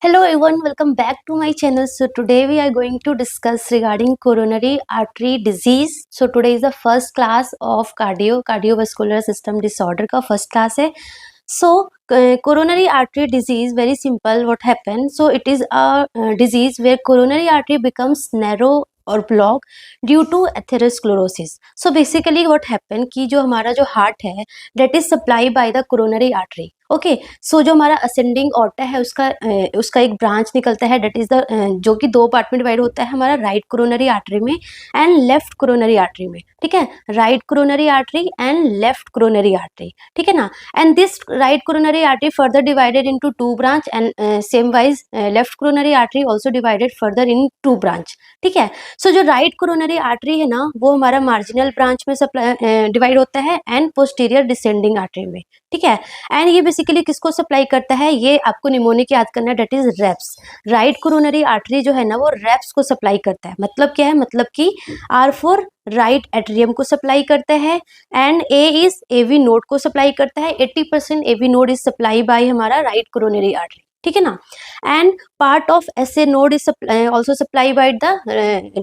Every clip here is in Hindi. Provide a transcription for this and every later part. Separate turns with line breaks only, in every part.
Hello everyone, welcome back to my channel. So today we are going to discuss regarding coronary artery disease. So today is the first class of cardiovascular system disorder का first class है. So coronary artery disease, very simple what happens. So it is a disease where coronary artery becomes narrow और block due to atherosclerosis. So basically what happen कि जो हमारा जो हार्ट है that is supply by the coronary artery. Okay, so जो हमारा असेंडिंग ऑर्टा है उसका एक ब्रांच निकलता है दैट इज द जो कि दो पार्ट में डिवाइड होता है हमारा राइट कोरोनरी आर्टरी में एंड लेफ्ट कोरोनरी आर्टरी में. ठीक है, right coronary artery and left coronary artery. ठीक है ना. And this right coronary artery further divided into two branch and same wise left coronary artery also divided further in two branch. ठीक है. सो जो राइट कोरोनरी आर्टरी है ना वो हमारा मार्जिनल ब्रांच में डिवाइड होता है एंड पोस्टीरियर डिसेंडिंग आर्टरी में. ठीक है. एंड ये बेसिकली किसको सप्लाई करता है, ये आपको निमोनिक याद करना है, that is reps. Right coronary artery जो है ना वो रेप्स को सप्लाई करता है. मतलब क्या है, मतलब कि आर फॉर राइट एट्रियम को सप्लाई करता है and A is AV node को सप्लाई करता है. 80% AV node is supply by हमारा राइट कोरोनरी आर्टरी. ठीक है ना. And part of SA node is also supplied by the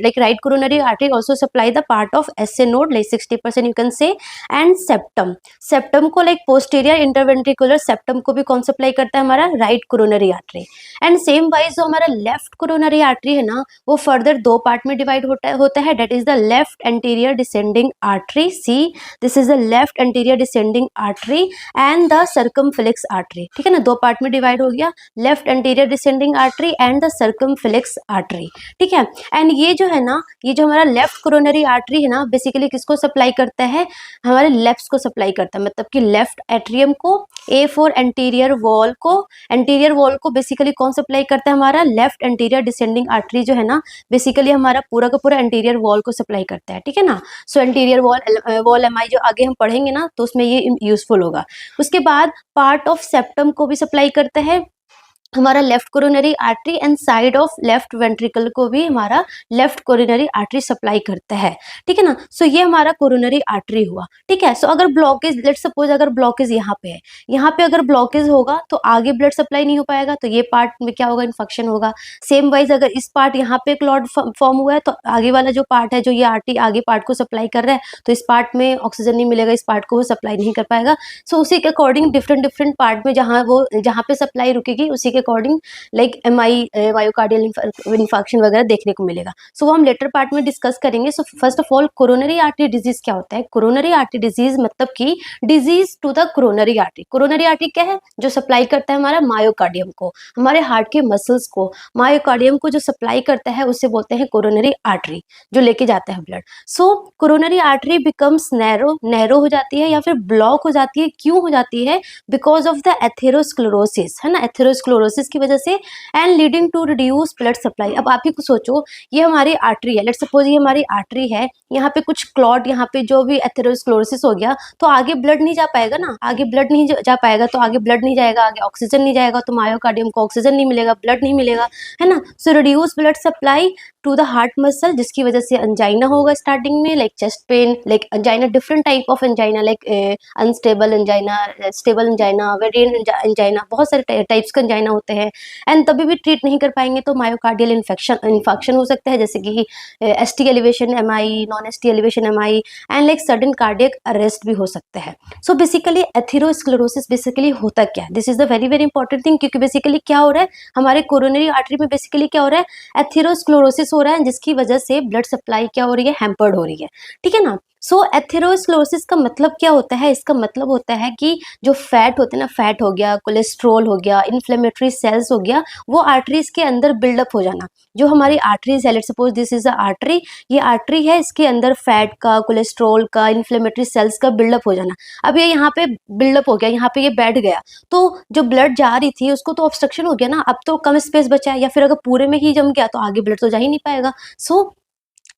like right coronary artery also supply the part of SA node like 60% you can say. and septum को like posterior interventricular septum को भी कौन सप्लाई करता है, हमारा right coronary artery. And same wise जो हमारा लेफ्ट कोरोनरी आर्टरी है ना वो फर्दर दो पार्ट में डिवाइड होता है that is the left anterior descending artery. C this is the left anterior descending artery and the circumflex artery. ठीक है ना, दो पार्ट में डिवाइड हो गया, left anterior descending artery and the circumflex artery. ठीक है. एंड ये जो है ना, ये जो हमारा लेफ्ट कोरोनरी आर्टरी है ना बेसिकली किसको सप्लाई करता है, हमारे लेफ्ट को सप्लाई करता है. मतलब कि लेफ्ट एट्रियम को, ए फॉर एंटीरियर वॉल को बेसिकली कौन सप्लाई करता है, हमारा लेफ्ट एंटीरियर डिसेंडिंग आर्टरी जो है ना बेसिकली हमारा पूरा का पूरा एंटीरियर वॉल को सप्लाई करता है. ठीक है ना. सो एंटीरियर वॉल एमआई जो आगे हम पढ़ेंगे ना तो उसमें ये यूजफुल होगा. उसके बाद पार्ट ऑफ सेप्टम को भी सप्लाई करता है हमारा left coronary artery and side of left ventricle को भी हमारा लेफ्ट कोरोनरी आर्टरी सप्लाई करता है. ठीक है ना. सो ये हमारा कोरोनरी आर्टरी हुआ. ठीक है. सो अगर ब्लॉकेज, लेट सपोज अगर ब्लॉकेज यहाँ पे है, यहाँ पे अगर ब्लॉकेज होगा तो आगे ब्लड सप्लाई नहीं हो पाएगा, तो ये पार्ट में क्या होगा, इन्फेक्शन होगा. सेम वाइज अगर इस पार्ट यहाँ पे क्लॉट फॉर्म हुआ है तो आगे वाला जो पार्ट है जो ये आर्टरी आगे पार्ट को सप्लाई कर रहा है तो इस पार्ट में ऑक्सीजन नहीं मिलेगा, इस पार्ट को वो सप्लाई नहीं कर पाएगा. सो उसी के अकॉर्डिंग डिफरेंट पार्ट में जहाँ पे सप्लाई रुकेगी उसी के according like MI myocardial infection वगैरह देखने को मिलेगा. सो वो हम लेटर पार्ट में डिस्कस करेंगे. So first of all coronary artery disease क्या होता है. कोरोनरी आर्टरी डिजीज मतलब कि disease to the coronary artery. Coronary artery क्या है, जो सप्लाई करता है हमारा मायोकार्डियम को, हमारे हार्ट के मसल्स को, मायोकार्डियम को जो सप्लाई करता है उसे बोलते हैं कोरोनरी आर्टरी, जो लेके जाता है ब्लड. सो कोरोनरी आर्टरी बिकम्स नैरो हो जाती है या फिर ब्लॉक हो जाती है. क्यों हो जाती है, बिकॉज ऑफ द एथेरोस्क्लेरोसिस, है ना, एथेरोस्क्लेरोसिस की वजह से and leading to reduce blood supply. अब आप ही को सोचो, ये हमारी आर्टरी है, लेट्स सपोज ये हमारी आर्टरी है, यहाँ पे कुछ क्लॉट, यहाँ पे जो भी एथेरोस्क्लेरोसिस हो गया तो आगे ब्लड नहीं जा पाएगा ना, आगे ब्लड नहीं जा पाएगा तो आगे ब्लड नहीं जाएगा, आगे ऑक्सीजन नहीं जाएगा तो मायोकार्डियम को ऑक्सीजन नहीं मिलेगा, ब्लड नहीं मिलेगा, है ना. So reduce blood supply to the heart muscle, जिसकी वजह से अंजाइना होगा स्टार्टिंग में, like chest pain, like angina, different type of angina, like unstable angina, stable angina, variant angina, बहुत सारे टाइप्स का अंजाइना होते हैं. एंड तभी भी ट्रीट नहीं कर पाएंगे तो मायोकार्डियल इन्फेक्शन हो सकता है, जैसे कि ST elevation MI, non ST elevation MI and like sudden cardiac arrest भी हो सकता है. सो बेसिकली एथेरोस्क्लेरोसिस बेसिकली होता क्या है, this is the very very important thing, क्योंकि बेसिकली क्या हो रहा है हमारे कोरोनरी आर्टरी में, बेसिकली क्या हो रहा है, एथेरोस्क्लेरोसिस हो रहा है, जिसकी वजह से ब्लड सप्लाई क्या हो रही है, हैम्पर्ड हो रही है. ठीक है ना. सो एथेरोस्क्लेरोसिस का मतलब क्या होता है, इसका मतलब होता है कि जो फैट होते हैं ना, फैट हो गया, कोलेस्ट्रॉल हो गया, इन्फ्लेमेटरी सेल्स हो गया, वो आर्टरीज के अंदर बिल्डअप हो जाना. जो हमारी आर्टरीज है, let's suppose this is the artery, ये आर्टरी है, इसके अंदर फैट का, कोलेस्ट्रॉल का, इन्फ्लेमेटरी सेल्स का बिल्डअप हो जाना. अब ये यहाँ पे बिल्डअप हो गया, यहाँ पे ये बैठ गया, तो जो ब्लड जा रही थी उसको तो ऑब्स्ट्रक्शन हो गया ना, अब तो कम स्पेस बचा है, या फिर अगर पूरे में ही जम गया तो आगे ब्लड तो जा ही नहीं पाएगा. सो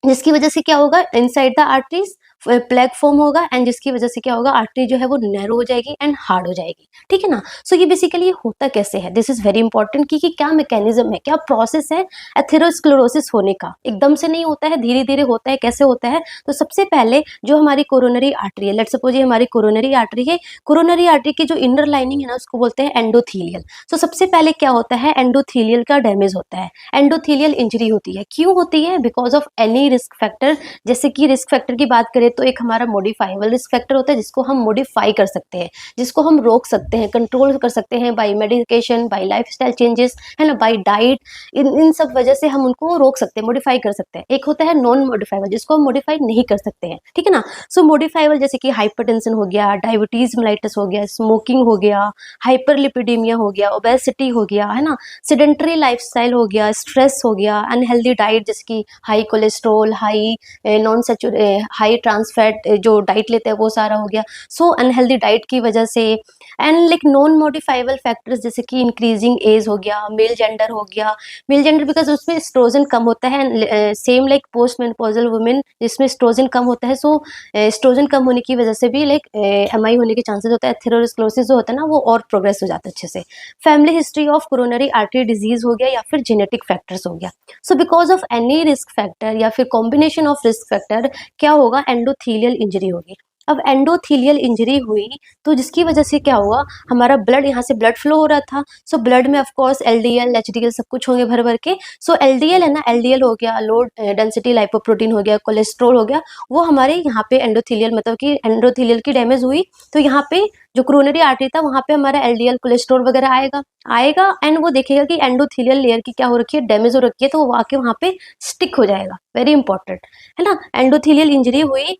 जिसकी वजह से क्या होगा, inside the arteries plague form होगा एंड जिसकी वजह से क्या होगा, आर्टरी जो है वो नैरो हो जाएगी एंड हार्ड हो जाएगी, ठीक है ना। सो ये बेसिकली होता कैसे है, दिस इज वेरी इंपॉर्टेंट कि क्या मैकेनिज्म है, क्या प्रोसेस है एथेरोस्क्लेरोसिस होने का। एकदम से नहीं होता है, धीरे धीरे होता है। कैसे होता है, तो सबसे पहले जो हमारी कोरोनरी आर्टरी है, लेट्स सपोज ये हमारी कोरोनरी आर्टरी है, कोरोनरी आर्टरी की जो इनर लाइनिंग है ना उसको बोलते हैं एंडोथीलियल। सो सबसे पहले क्या होता है, एंडोथीलियल का डैमेज होता है, एंडोथीलियल इंजरी होती है। क्यों होती है, because of any risk factor. जैसे कि रिस्क फैक्टर की बात करें तो एक हमारा मॉडिफाइबल रिस्क फैक्टर होता है जिसको हम मॉडिफाई कर सकते हैं, जिसको हम रोक सकते हैं, कंट्रोल कर सकते हैं by medication, by lifestyle changes, है ना, बाय डाइट। इन सब वजह से हम उनको रोक सकते हैं, मॉडिफाई कर सकते हैं। एक होता है नॉन मॉडिफाइबल जिसको हम मॉडिफाई नहीं कर सकते हैं, ठीक है ना। सो मॉडिफाइबल जैसे कि हाइपरटेंशन हो गया, डायबिटीज मेलाइटिस हो गया, स्मोकिंग हो गया, हाइपरलिपिडेमिया हो गया, ओबेसिटी हो गया, है ना, सेडेंटरी लाइफस्टाइल हो गया, स्ट्रेस हो गया, अनहेल्दी डाइट जैसे कि high cholesterol, high non saturated high trans fat जो डाइट लेते हैं वो सारा हो गया। सो अनहेल्दी डाइट की वजह से and like non modifiable factors जैसे कि इंक्रीजिंग एज हो गया, मेल जेंडर हो गया, मेल जेंडर बिकॉज उसमें एस्ट्रोजन कम होता है, same like post menopausal women जिसमें एस्ट्रोजन कम होता है। सो एस्ट्रोजन कम होने की वजह से भी लाइक एमआई होने के चांसेस होता है, एथेरोस्क्लेरोसिस जो होता है ना वो और प्रोग्रेस हो जाता है अच्छे से। Family history of coronary artery disease हो गया या फिर जेनेटिक फैक्टर्स हो गया। So because of any risk factor या फिर कॉम्बिनेशन ऑफ रिस्क फैक्टर क्या होगा, एंडोथीलियल इंजरी होगी। अब एंडोथीलियल इंजरी हुई तो जिसकी वजह से क्या हुआ, हमारा ब्लड, यहाँ से ब्लड फ्लो हो रहा था। सो ब्लड में ऑफ कोर्स एलडीएल एचडीएल सब कुछ होंगे भर भर के। सो एलडीएल है ना, एलडीएल हो गया, लो डेंसिटी लाइपोप्रोटीन हो गया, कोलेस्ट्रॉल हो गया, वो हमारे यहाँ पे एंडोथीलियल मतलब कि एंडोथीलियल की डैमेज हुई तो यहाँ पे जो कोरोनरी आर्टरी था वहाँ पे हमारा एलडीएल कोलेस्ट्रॉल वगैरह आएगा आएगा एंड वो देखेगा कि एंडोथीलियल लेयर की क्या हो रखी है, डैमेज हो रखी है, तो वो आके वहाँ पे स्टिक हो जाएगा। वेरी इंपॉर्टेंट है ना। एंडोथीलियल इंजरी हुई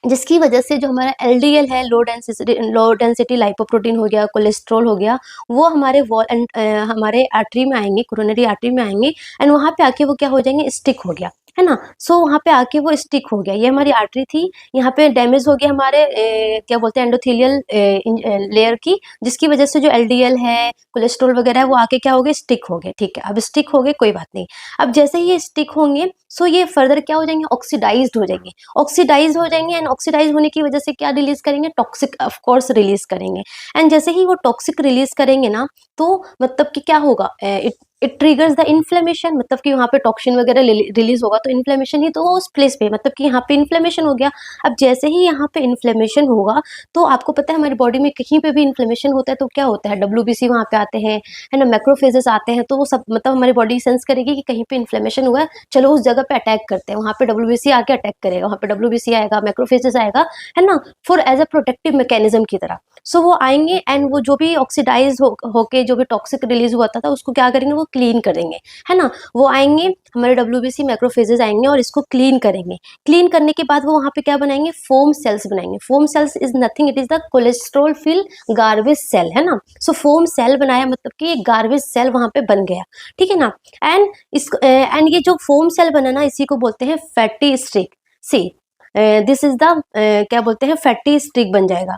जिसकी वजह से जो हमारा एलडीएल है, लो डेंसिटी लाइपोप्रोटीन हो गया, कोलेस्ट्रॉल हो गया, वो हमारे वॉल एंड हमारे आर्टरी में आएंगे, कोरोनरी आर्टरी में आएंगे एंड वहाँ पे आके वो क्या हो जाएंगे, स्टिक हो गया, है ना। सो वहाँ पे आके वो स्टिक हो गया। ये हमारी आर्टरी थी, यहाँ पे डैमेज हो गया हमारे क्या बोलते हैं एंडोथीलियल लेयर की, जिसकी वजह से जो एलडीएल है, कोलेस्ट्रॉल वगैरह है, वो आके क्या हो गए, स्टिक हो गए। ठीक है, अब स्टिक हो गए कोई बात नहीं। अब जैसे ही ये स्टिक होंगे सो ये फर्दर क्या हो जाएंगे, ऑक्सीडाइज्ड हो जाएंगे। ऑक्सीडाइज हो जाएंगे एंड ऑक्सीडाइज होने की वजह से क्या रिलीज करेंगे, टॉक्सिक ऑफ कोर्स रिलीज करेंगे। एंड जैसे ही वो टॉक्सिक रिलीज करेंगे ना तो मतलब कि क्या होगा, इट ट्रिगर्स द इन्फ्लेमेशन, मतलब कि वहाँ पे टॉक्सिन वगैरह रिलीज होगा तो इन्फ्लेमेशन ही तो उस प्लेस पे, मतलब कि यहाँ पे इन्फ्लेमेशन हो गया। अब जैसे ही यहाँ पे इन्फ्लेमेशन होगा तो आपको पता है हमारी बॉडी में कहीं पे भी इन्फ्लेमेशन होता है तो क्या होता है, डब्ल्यूबीसी वहाँ पे आते हैं, है ना, मैक्रोफेजेस आते हैं, तो वो सब मतलब हमारी बॉडी सेंस करेगी कि कहीं पे इन्फ्लेमेशन हुआ है, चलो उस जगह पे अटैक करते हैं। वहाँ पे डब्ल्यूबीसी आके अटैक करेगा, वहाँ पे डब्ल्यूबीसी आएगा, मैक्रोफेजेस आएगा, है ना, for as a protective mechanism की तरह। सो वो आएंगे एंड वो जो भी ऑक्सीडाइज होके जो भी टॉक्सिक रिलीज हुआ था उसको क्या करेंगे, वो क्लीन करेंगे, है ना। वो आएंगे हमारे डब्ल्यूबीसी मैक्रोफेजेस आएंगे और इसको क्लीन करेंगे। क्लीन करने के बाद वो वहाँ पे क्या बनाएंगे, फोम सेल्स बनाएंगे। Foam cells is nothing, it is the cholesterol fill garbage cell, है ना। सो फोम सेल बनाया मतलब कि एक गार्बेज सेल वहाँ पे बन गया, ठीक है ना। एंड एंड ये जो फोम सेल बना ना इसी को बोलते हैं fatty streak. See this is the क्या बोलते हैं, फैटी स्ट्रिक बन जाएगा।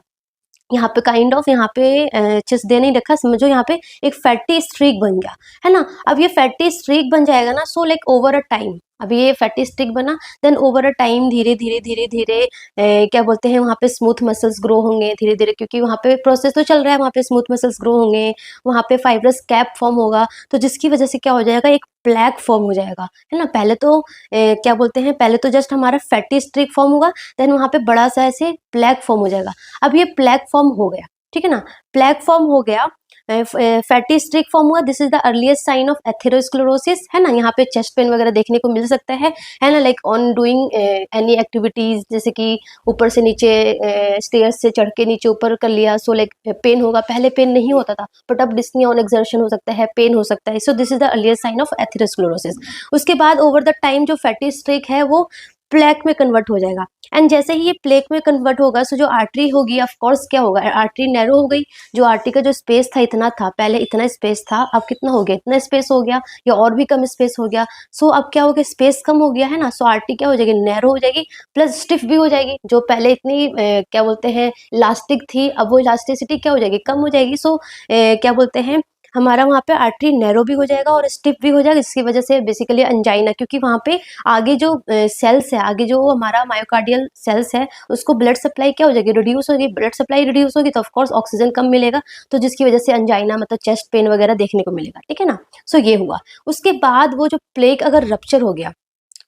यहाँ पे काइंड ऑफ यहाँ पे चिस दे नहीं रखा, समझो यहाँ पे एक फैटी स्ट्रीक बन गया, है ना। अब ये फैटी स्ट्रीक बन जाएगा ना, so like over a time, अभी ये फैटी स्टिक बना, देन ओवर अ टाइम धीरे धीरे धीरे धीरे क्या बोलते हैं वहाँ पे स्मूथ मसल्स ग्रो होंगे धीरे धीरे, क्योंकि वहाँ पे प्रोसेस तो चल रहा है, वहाँ पे स्मूथ मसल्स ग्रो होंगे, वहाँ पे फाइब्रस कैप फॉर्म होगा, तो जिसकी वजह से क्या हो जाएगा, एक प्लैक फॉर्म हो जाएगा, है ना। पहले तो क्या बोलते हैं, पहले तो जस्ट हमारा फैटी स्ट्रिक फॉर्म होगा, देन वहाँ पे बड़ा सा ऐसे प्लैक फॉर्म हो जाएगा। अब ये प्लैक फॉर्म हो गया, ठीक है ना, प्लैक फॉर्म हो गया, फैटी स्ट्रिक फॉर्म हुआ, this is the earliest sign of atherosclerosis, है ना। यहाँ पे चेस्ट पेन वगैरह देखने को मिल सकता है ना, like on doing any activities, जैसे कि ऊपर से नीचे स्टेयर्स से चढ़ के नीचे ऊपर कर लिया, सो लाइक पेन होगा। पहले पेन नहीं होता था बट अब डिस्नी ऑन एक्सर्शन हो सकता है, पेन हो सकता है। So this is the earliest sign of atherosclerosis. उसके बाद ओवर द टाइम जो फैटी स्ट्रिक है वो प्लेक में कन्वर्ट हो जाएगा, एंड जैसे ही ये प्लेक में कन्वर्ट होगा सो जो आर्टरी होगी ऑफ कोर्स क्या होगा, आर्टरी नैरो हो गई। जो आर्टरी का जो स्पेस था इतना था, पहले इतना स्पेस था, अब कितना हो गया, इतना स्पेस हो गया या और भी कम स्पेस हो गया। सो अब क्या हो गया, स्पेस कम हो गया, है ना। सो आर्टरी क्या हो जाएगी, नैरो हो जाएगी, प्लस स्टिफ भी हो जाएगी। जो पहले इतनी क्या बोलते हैं इलास्टिक थी, अब वो इलास्टिसिटी क्या हो जाएगी, कम हो जाएगी। सो क्या बोलते हैं हमारा वहाँ पे आर्टरी नैरो भी हो जाएगा और स्टिफ भी हो जाएगा, जिसकी वजह से बेसिकली अंजाइना, क्योंकि वहाँ पे आगे जो सेल्स है, आगे जो हमारा मायोकार्डियल सेल्स है, उसको ब्लड सप्लाई क्या हो जाएगी, रिड्यूस होगी। ब्लड सप्लाई रिड्यूस होगी तो ऑफकोर्स ऑक्सीजन कम मिलेगा, तो जिसकी वजह से अंजाइना मतलब चेस्ट पेन वगैरह देखने को मिलेगा, ठीक है ना। सो ये हुआ। उसके बाद वो जो प्लेग अगर रप्चर हो गया,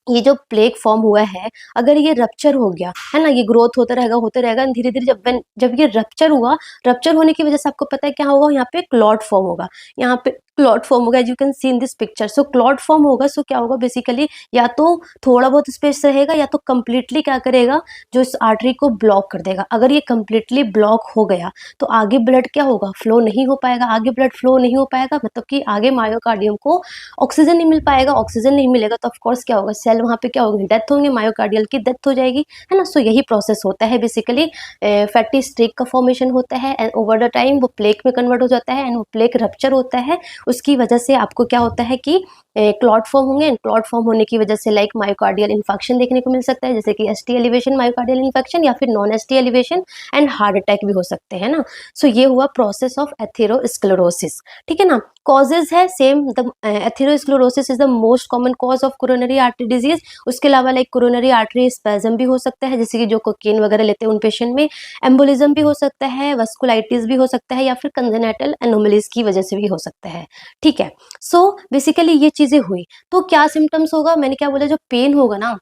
ये जो प्लेग फॉर्म हुआ है, अगर ये रप्चर हो गया है ना, ये ग्रोथ होता रहेगा धीरे धीरे। जब ये रप्चर हुआ, रप्चर होने की वजह से आपको पता है क्या होगा, यहाँ पे क्लॉट फॉर्म होगा, यहाँ पे क्लॉट फॉर्म होगा, as you can see in this picture. So clot form होगा, सो क्या होगा बेसिकली, या तो थोड़ा बहुत स्पेस रहेगा या तो कंप्लीटली क्या करेगा, जो इस आर्टरी को ब्लॉक कर देगा। अगर ये कंप्लीटली ब्लॉक हो गया तो आगे ब्लड क्या होगा, फ्लो नहीं हो पाएगा। आगे ब्लड फ्लो नहीं हो पाएगा मतलब कि आगे मायोकार्डियम को ऑक्सीजन नहीं मिल पाएगा। ऑक्सीजन नहीं मिलेगा तो ऑफकोर्स क्या होगा, सेल वहाँ पे क्या होगी, डेथ होंगे, मायोकार्डियल की डेथ हो जाएगी, है ना। सो यही प्रोसेस होता है बेसिकली। फैटी स्ट्रिक का फॉर्मेशन होता है एंड ओवर द टाइम वो प्लेक में कन्वर्ट हो जाता है एंड वो प्लेक रप्चर होता है। उसकी वजह से आपको क्या होता है कि क्लॉट फॉर्म होंगे एंड क्लॉट फॉर्म होने की वजह से लाइक मायोकार्डियल इन्फेक्शन देखने को मिल सकता है, जैसे कि एसटी एलिवेशन मायोकार्डियल इन्फेक्शन, या फिर non ST elevation and heart attack भी हो सकते हैं ना। सो ये हुआ प्रोसेस ऑफ एथेरोस्क्लेरोसिस, ठीक है ना। कॉजेज है same, the atherosclerosis is the most common cause of coronary artery disease. उसके अलावा लाइक कोरोनरी आर्टरी स्पैज्म भी हो सकता है, जैसे कि जो कोकीन वगैरह लेते हैं उन पेशेंट में। एम्बोलिज्म भी हो सकता है, वस्कुलाइटिस भी हो सकता है, या फिर कंजेनिटल एनोमलीज की वजह से भी हो सकता है, ठीक है। सो बेसिकली ये चीजें हुई तो क्या सिम्टम्स होगा, मैंने क्या बोला, जो पेन होगा ना,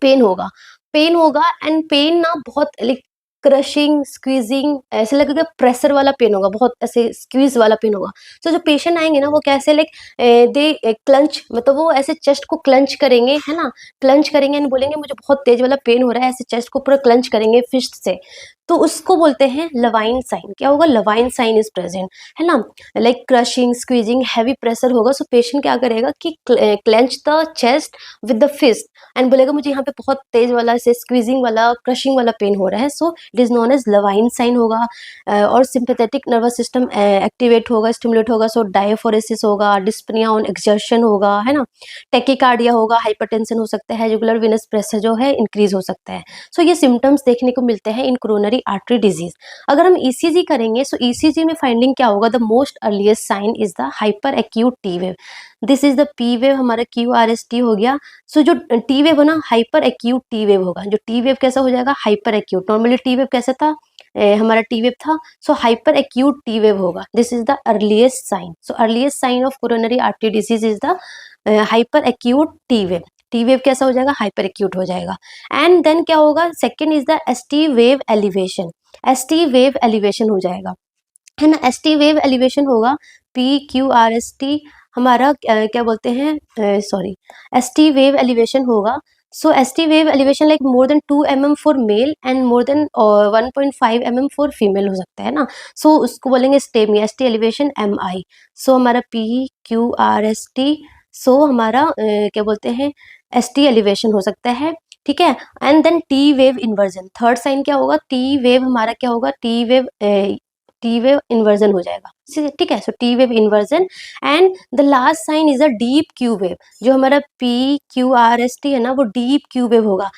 पेन होगा, पेन होगा एंड पेन ना बहुत लाइक क्रशिंग स्क्वीजिंग, ऐसे लगेगा प्रेशर वाला पेन होगा, बहुत ऐसे स्क्वीज वाला पेन होगा। तो जो पेशेंट आएंगे ना वो कैसे लाइक दे क्लंच, मतलब वो ऐसे चेस्ट को क्लंच करेंगे, है ना, क्लंच करेंगे एंड बोलेंगे मुझे बहुत तेज वाला पेन हो रहा है, ऐसे चेस्ट को पूरा क्लंच करेंगे फिस्ट से। तो उसको बोलते हैं लवाइन साइन। क्या होगा, लवाइन साइन इज प्रेजेंट, है ना। Like crushing squeezing heavy pressure होगा। सो पेशेंट क्या करेगा कि clench the chest with the fist and बोलेगा मुझे यहाँ पे बहुत तेज वाला ऐसे स्क्वीजिंग वाला क्रशिंग वाला पेन हो रहा है। So it is known as Levine sign होगा। और सिंपैथेटिक नर्वस सिस्टम एक्टिवेट होगा, स्टिमुलेट होगा। सो डायफोरेसिस होगा, डिस्पनिया ऑन एक्सर्शन होगा, है ना, टेकिकार्डिया होगा, हाइपरटेंशन हो सकता है, रेगुलर वेनस प्रेशर जो है इंक्रीज हो सकता है। सो ये सिम्टम्स देखने को मिलते हैं इन कोरोनरी आर्टरी डिजीज। अगर हम ईसीजी करेंगे सो ईसीजी में फाइंडिंग क्या होगा, the most earliest sign is the hyper acute T wave. This is the P wave, हमारा क्यू आर एस टी हो गया। सो जो टी वेव है ना, हाइपर एक्यूट टी वेव होगा। जो टी वेव कैसा हो जाएगा, hyper acute. Normally T wave कैसा था, हमारा टी वेव था। So hyper acute T wave होगा। This is the earliest sign. So earliest sign of coronary artery disease is the hyper acute T wave. T wave कैसा हो जाएगा, हाइपर एक्यूट हो जाएगा। एंड देन क्या होगा, second is the S T wave elevation. S T wave elevation हो जाएगा, है ना। एस टी वेव एलिवेशन होगा, P Q R S T हमारा क्या बोलते हैं, sorry, S T wave elevation होगा। So S T wave elevation like more than 2 mm for male and more than 1.5 mm for female हो सकता है ना। सो उसको बोलेंगे STEMI, S T elevation M आई। सो हमारा P Q R S T, so हमारा क्या बोलते हैं, एस टी एलिवेशन हो सकता है, ठीक है। And then T wave inversion, third sign क्या होगा, टी वेव हमारा क्या होगा, टी वेव इन्वर्जन हो जाएगा, ठीक है। So T wave inversion. And the last sign is a deep Q wave. जो हमारा P Q R S T है ना, वो डीप क्यू वेव होगा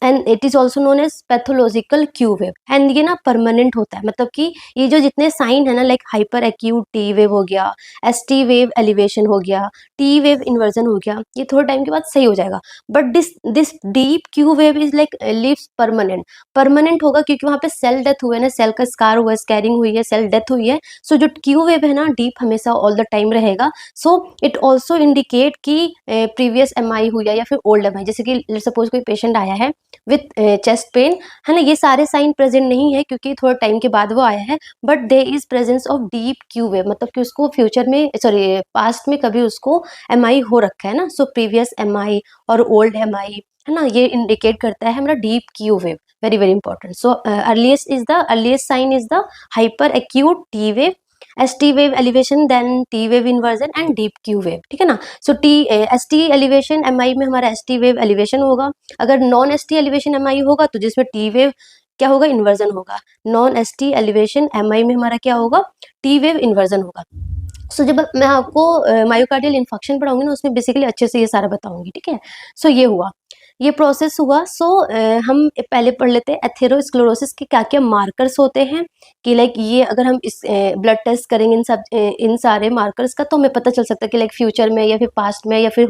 and it is also known as pathological Q wave. And ये ना परमानेंट होता है, मतलब कि ये जो जितने साइन है ना, like hyper acute T wave हो गया, एस टी वेव एलिवेशन हो गया, टी वेव इन्वर्जन हो गया, ये थोड़े टाइम के बाद सही हो जाएगा। But this deep Q wave is like lives permanent. Permanent होगा क्योंकि वहां पे सेल डेथ हुआ है ना, सेल का स्कार हुआ है, स्कैरिंग हुई है, सेल डेथ हुई है। सो जो क्यू वेव है ना, डीप हमेशा ऑल द टाइम रहेगा। सो इट ऑल्सो इंडिकेट कि प्रीवियस एम आई हुई है या फिर ओल्ड एम आई। जैसे कि सपोज कोई पेशेंट आया है विथ चेस्ट पेन, है ना, ये सारे साइन प्रेजेंट नहीं है क्योंकि थोड़ा टाइम के बाद वो आया है, but there is presence of deep Q wave, मतलब कि उसको फ्यूचर में, सॉरी पास्ट में कभी उसको एम आई हो रखा है ना। सो प्रीवियस एम आई और ओल्ड एम आई, है ना, ये इंडिकेट करता है हमारा deep Q wave. Very very important. So earliest sign is the hyper acute T wave, S T wave elevation, then T wave inversion and deep Q wave, ठीक है ना। So S T elevation M I में हमारा एस टी वेव एलिवेशन होगा। अगर non S T elevation M I होगा तो जिसमें टी वेव क्या होगा, इन्वर्जन होगा। Non S T elevation M I में हमारा क्या होगा, टी वेव इन्वर्जन होगा। सो जब मैं आपको मायोकार्डियल इन्फेक्शन पढ़ाऊंगी ना, उसमें बेसिकली अच्छे से ये सारा बताऊंगी, ठीक है। सो ये हुआ। ये प्रोसेस हुआ। हम पहले पढ़ लेते हैं एथेरोस्क्लेरोसिस के क्या क्या मार्कर्स होते हैं, कि लाइक ये अगर हम इस ब्लड टेस्ट करेंगे इन सारे मार्कर्स का, तो हमें पता चल सकता है कि लाइक फ्यूचर में या फिर पास्ट में या फिर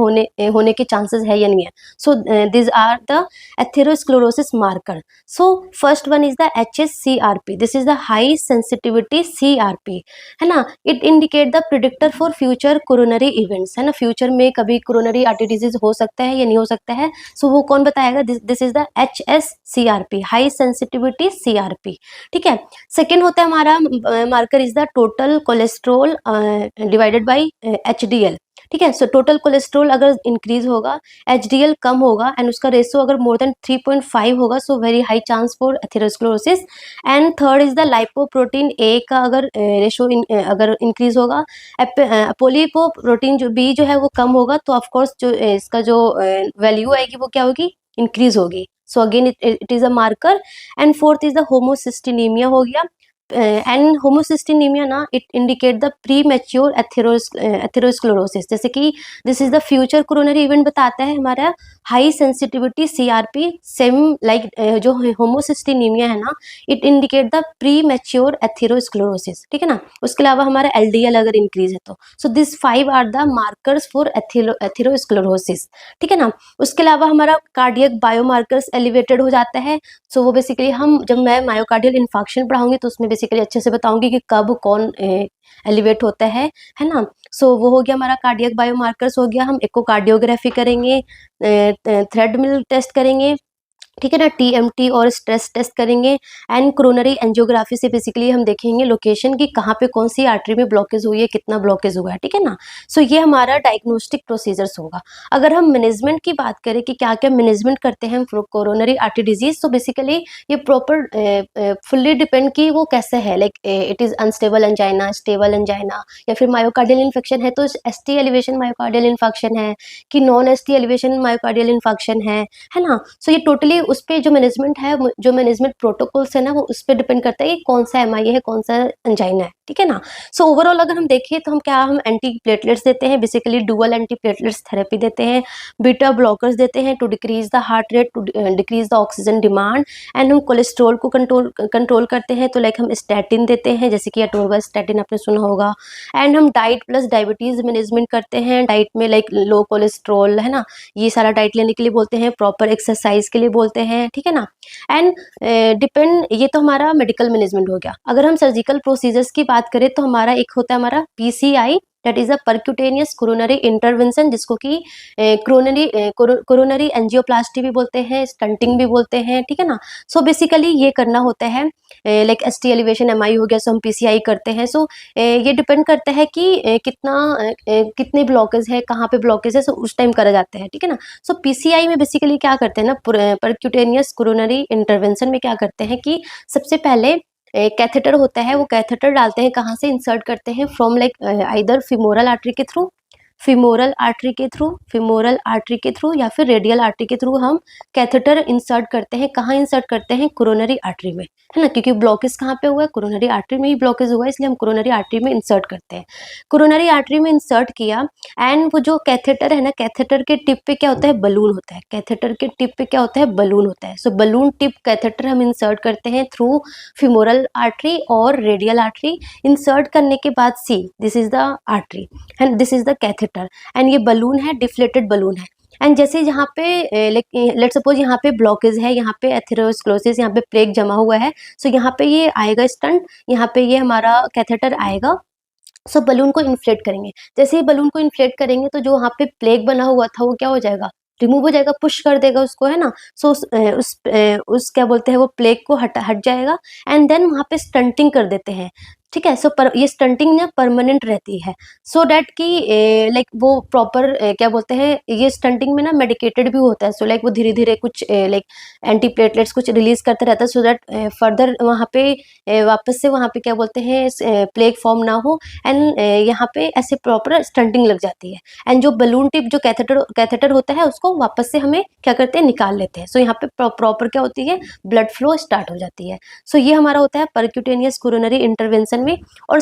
होने के चांसेस है या नहीं है। So this are the atherosclerosis marker. So first one is the HSCRP, this is the high sensitivity CRP, है ना। It indicate the predictor for future coronary events, है ना, फ्यूचर में कभी कोरोनरी आर्टरी डिजीज हो सकता है या नहीं हो सकता है। सो वो कौन बताएगा? This is the HSCRP, high sensitivity CRP, ठीक है। सेकेंड होता है हमारा marker is the total cholesterol divided by HDL, ठीक है। सो टोटल कोलेस्ट्रोल अगर इंक्रीज होगा, HDL कम होगा एंड उसका रेशियो अगर मोर देन 3.5 होगा, so very high chance for atherosclerosis. And third is the lipoprotein A का अगर रेशियो अगर इंक्रीज होगा, पोलीपोप्रोटीन जो B जो है वो कम होगा, तो ऑफकोर्स जो इसका जो वैल्यू आएगी वो क्या होगी? इंक्रीज होगी। So again it is a marker. And fourth is the homocysteinemia हो गया। एंड होमोसिस्टिनीमिया ना, it indicate the premature atherosclerosis, जैसे कि this is the future coronary event बताता है हमारा high sensitivity CRP। Same like जो होमोसिस्टिनीमिया है ना, it indicate the premature atherosclerosis, ठीक है ना। उसके अलावा हमारा LDL अगर इंक्रीज है तो। So this 5 are the markers for atherosclerosis, ठीक है ना। उसके अलावा हमारा कार्डियक बायोमार्कर्स एलिवेटेड हो जाता है। सो वो बेसिकली हम जब मैं मायोकार्डियल इन्फार्क्शन पढ़ाऊंगी तो उसमें बेसिकली अच्छे से बताऊंगी कि कब कौन एलिवेट होता है ना। सो वो हो गया हमारा कार्डियक बायोमार्कर्स हो गया। हम इकोकार्डियोग्राफी करेंगे, थ्रेडमिल टेस्ट करेंगे, ठीक है ना, TMT और स्ट्रेस टेस्ट करेंगे। एंड कोरोनरी एंजियोग्राफी से बेसिकली हम देखेंगे लोकेशन की कहाँ पे कौन सी आर्टरी में ब्लॉकेज हुई है, कितना ब्लॉकेज हुआ है, ठीक है ना। सो ये हमारा डायग्नोस्टिक प्रोसीजर्स होगा। अगर हम मैनेजमेंट की बात करें कि क्या क्या मैनेजमेंट करते हैं हम कोरोनरी आर्टरी डिजीज, तो बेसिकली ये प्रॉपर फुल्ली डिपेंड कि वो कैसे है, like it is unstable angina, stable angina, या फिर मायोकार्डियल इन्फेक्शन है तो ST एलिवेशन मायोकार्डियल इन्फेक्शन है कि non ST elevation myocardial infection है ना। सो ये टोटली उस पे जो मैनेजमेंट है, जो मैनेजमेंट प्रोटोकॉल्स है ना, वो उस पे डिपेंड करता है कि कौन सा MI है, कौन सा एंजाइना है, ठीक है ना। सो ओवरऑल अगर हम देखें तो हम एंटी प्लेटलेट्स देते हैं, basically dual anti platelets therapy देते हैं, बीटा ब्लॉकर्स देते हैं to decrease the heart rate, to decrease the oxygen demand. And हम कोलेस्ट्रॉल को कंट्रोल करते हैं, तो लाइक हम स्टैटिन देते हैं, जैसे कि अटोरवास्टैटिन आपने सुना होगा। एंड हम डाइट प्लस डायबिटीज मैनेजमेंट करते हैं, डाइट में लाइक लो कोलेस्ट्रॉल, है ना, ये सारा डाइट लेने के लिए बोलते हैं, प्रॉपर एक्सरसाइज के लिए बोलते हैं, ठीक है ना। एंड डिपेंड, ये तो हमारा मेडिकल मैनेजमेंट हो गया। अगर हम सर्जिकल प्रोसीजर्स की बात करें तो हमारा एक होता है हमारा PCI, that is a percutaneous coronary intervention, जिसको कि कोरोनरी एंजियोप्लास्टी भी बोलते हैं, स्टंटिंग भी बोलते हैं, ठीक है ना। सो बेसिकली ये करना होता है, लाइक ST एलिवेशन MI हो गया, सो हम PCI करते हैं। सो ये डिपेंड करता है कि कितने ब्लॉकेज है, कहाँ पे ब्लॉकेज है, सो उस टाइम करा जाता है, ठीक है ना। सो PCI में बेसिकली क्या करते हैं ना, परक्यूटेनियस कोरोनरी इंटरवेंशन में क्या करते हैं कि सबसे पहले कैथेटर होता है, वो कैथेटर डालते हैं, कहाँ से इंसर्ट करते हैं, from like either femoral artery के थ्रू, फिमोरल आर्टरी के थ्रू या फिर रेडियल आर्टरी के थ्रू हम कैथेटर इंसर्ट करते हैं। कहाँ इंसर्ट करते हैं? कोरोनरी आर्टरी में, है ना, क्योंकि ब्लॉकेज कहाँ पे हुआ है? कोरोनरी आर्टरी में ही ब्लॉकेज हुआ है, इसलिए हम कोरोनरी आर्टरी में इंसर्ट करते हैं। कोरोनरी आर्टरी में इंसर्ट किया एंड वो जो कैथेटर है ना, कैथेटर के टिप पे क्या होता है? बलून होता है। कैथेटर के टिप पे क्या होता है? बलून होता है। सो बलून टिप कैथेटर हम इंसर्ट करते हैं थ्रू फिमोरल आर्टरी और रेडियल आर्टरी। इंसर्ट करने के बाद this is the artery and this is the catheter, and ये बलून है, डिफ्लेटेड बलून है। एंड जैसे यहाँ पे लेट सपोज यहाँ पे ब्लॉकेज है, यहाँ पे एथेरोस्क्लेरोसिस, यहाँ पे प्लेग जमा हुआ है, सो यहाँ पे ये आएगा स्टंट, यहाँ पे ये हमारा कैथेटर आएगा। सो बलून को इन्फ्लेट करेंगे। जैसे ही बलून को इन्फ्लेट करेंगे तो जो वहाँ पे प्लेग बना हुआ था वो क्या हो जाएगा? रिमूव हो जाएगा, पुश कर देगा उसको, है ना। सो उस क्या बोलते हैं, वो प्लेग को हट जाएगा एंड देन वहाँ पे स्टंटिंग कर देते हैं, ठीक है। सो ये स्टंटिंग ना परमानेंट रहती है, सो डैट कि लाइक वो प्रॉपर क्या बोलते हैं, ये स्टंटिंग में ना मेडिकेटेड भी होता है। सो लाइक वो धीरे धीरे कुछ लाइक एंटी प्लेटलेट्स कुछ रिलीज करता रहता है, सो दैट फर्दर वहाँ पे वापस से वहाँ पे क्या बोलते हैं प्लेग फॉर्म ना हो। एंड यहाँ पे ऐसे प्रॉपर स्टंटिंग लग जाती है एंड जो बलून टिप जो कैथेटर होता है उसको वापस से हमें क्या करते हैं, निकाल लेते हैं। सो यहाँ पे प्रॉपर क्या होती है, ब्लड फ्लो स्टार्ट हो जाती है। सो ये हमारा होता है परक्यूटेनियस कोरोनरी इंटरवेंशन सेक्शन में। और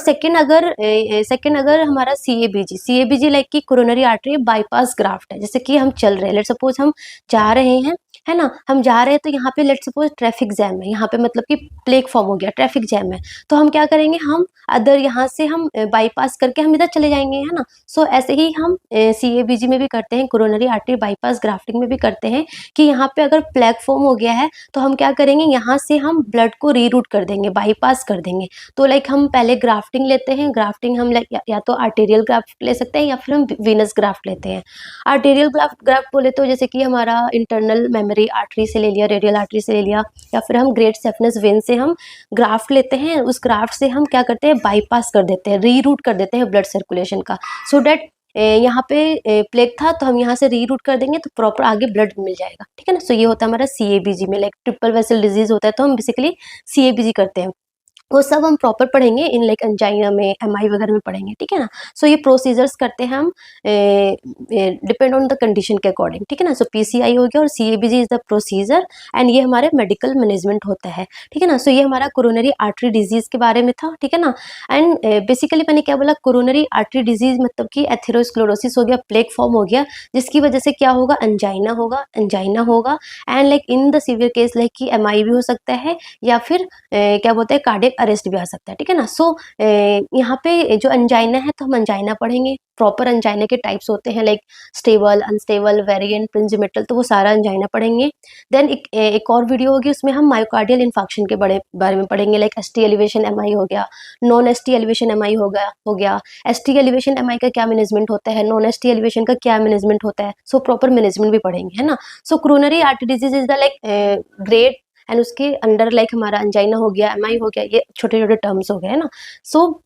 सेकंड अगर हमारा CABG लाइक कि कोरोनरी आर्टरी बाईपास ग्राफ्ट है, जैसे कि हम चल रहे हैं, लेट सपोज हम जा रहे हैं, है ना, हम जा रहे हैं तो यहाँ पे लेट सपोज ट्रैफिक जैम है, यहाँ पे मतलब कि प्लेग फॉर्म हो गया, ट्रैफिक जैम है, तो हम क्या करेंगे, हम अदर यहाँ से हम बाईपास करके हम इधर चले जाएंगे, है ना। सो ऐसे ही हम CABG में भी करते हैं, कोरोनरी आर्टरी बाईपास ग्राफ्टिंग में भी करते हैं कि यहाँ पे अगर प्लेग फॉर्म हो गया है तो हम क्या करेंगे, यहाँ से हम ब्लड को रीरूट कर देंगे, बाईपास कर देंगे। तो लाइक हम पहले ग्राफ्टिंग लेते हैं, ग्राफ्टिंग हम लाइक या तो आर्टेरियल ग्राफ्ट ले सकते हैं या फिर हम वीनस ग्राफ्ट लेते हैं। आर्टेरियल ग्राफ्ट बोले तो जैसे कि हमारा इंटरनल मेमोरी आर्टरी से ले लिया, रेडियल आर्टरी से ले लिया, या फिर हम ग्रेट सेफनेस वेन से हम ग्राफ्ट लेते हैं, उस ग्राफ्ट से हम क्या करते हैं, बाईपास कर देते हैं, रीरूट कर देते हैं ब्लड सर्कुलेशन का, सो दैट यहाँ पे प्लेग था तो हम यहाँ से रीरूट कर देंगे तो प्रॉपर आगे ब्लड मिल जाएगा, ठीक है ना। सो ये होता है हमारा CABG में, लाइक ट्रिपल वेसल डिजीज होता है तो हम बेसिकली CABG करते हैं। वो सब हम प्रॉपर पढ़ेंगे इन लाइक एंजाइना में, MI वगैरह में पढ़ेंगे, ठीक है ना। सो ये प्रोसीजर्स करते हैं हम डिपेंड ऑन द कंडीशन के अकॉर्डिंग, ठीक है ना। सो PCI हो गया और CABG is the procedure and ये हमारे मेडिकल मैनेजमेंट होता है, ठीक है ना। सो ये हमारा कोरोनरी आर्टरी डिजीज के बारे में था, ठीक है ना। एंड बेसिकली मैंने क्या बोला, कोरोनरी आर्टरी डिजीज मतलब कि एथेरोस्क्लेरोसिस हो गया, प्लेग फॉर्म हो गया, जिसकी वजह से क्या होगा, एंजाइना होगा and like in the severe case like कि MI भी हो सकता है या फिर क्या बोलते हैं कार्डियक अरेस्ट भी आ सकता है, ठीक है ना। सो यहाँ पे जो अंजाइना है तो हम अंजाइना पढ़ेंगे, प्रॉपर अंजाइना के टाइप्स होते हैं लाइक स्टेबल, अनस्टेबल, वेरिएंट, प्रिंजिमेटल, तो वो सारा अंजाइना पढ़ेंगे। देन एक और वीडियो होगी उसमें हम मायोकार्डियल इन्फार्क्शन के बारे में पढ़ेंगे, लाइक ST एलिवेशन MI हो गया, नॉन ST एलिवेशन MI हो गया, ST एलिवेशन MI का क्या मैनेजमेंट होता है, नॉन ST एलिवेशन का क्या मैनेजमेंट होता है, सो प्रॉपर मैनेजमेंट भी पढ़ेंगे, है ना। So coronary artery disease is the like great and उसके अंडर लाइक हमारा अंजाइना हो गया, MI हो गया, ये छोटे छोटे टर्म्स हो गए, है ना। सो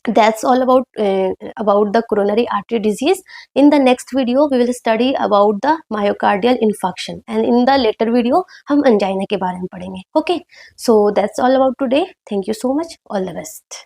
that's all about the coronary artery disease. In the next video we will study about the myocardial infarction and in the later video हम angina के बारे में पढ़ेंगे। Okay, so that's all about today. Thank you so much. All the best.